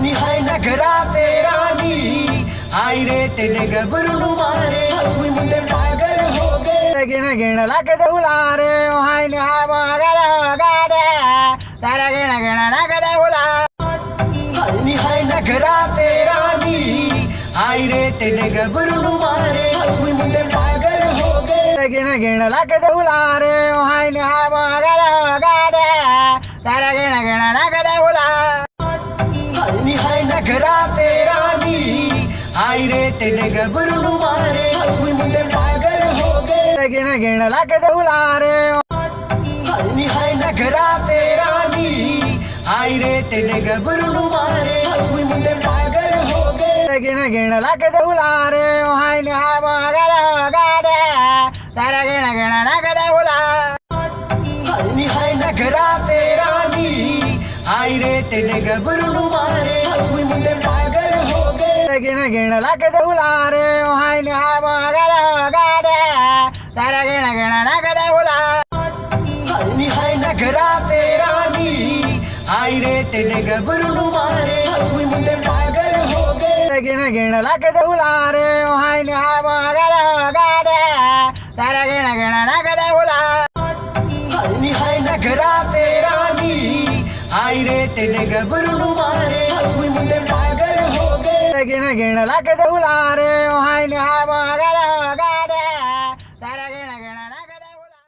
निहाय नखरा तेरा नी हाय रे टेढ़े गबरू मारे कोई मुंडे पागल हो गए गिन गिन लग दौला रे हाय निहाय पागल हो गए तारा गिन गिन लग दौला निहाय नखरा तेरा नी हाय रे टेढ़े गबरू मारे कोई मुंडे पागल हो गए गिन गिन लग दौला रे हाय निहाय पागल हो गए तारा गिन गिन लग दौला निहाय नखरा तेरा नी हाय रे टेढ़े गबरू मारे कोई मुंडे पागल हो गए गिन गिन लग दौला रे निहाय नखरा तेरा नी हाय रे टेढ़े गबरू मारे कोई मुंडे पागल हो गए गिन गिन लग दौला रे हाय निहाय पागल हो गए तारा गिन गिन लग दौला निहाय नखरा तेरा नी हाय रे टेढ़े गबरू मारे कोई मुंडे पागल हो गए गिन गिन लग दौला रे हाय निहाय पागल हो गए तारा गिन गिन लग दौला निहाय नखरा तेरा नी हाय रे टेढ़े गबरू मारे कोई मुंडे पागल हो गए गिन गिन लग दौला रे हाय निहाय पागल हो गए तारा गिन गिन लग दौला निहाय नखरा तेरा नी हाय रे टेढ़े गबरू मारे कोई मुंडे पागल हो गए गिन गिन लग दौला रे हाय निहाय पागल हो गए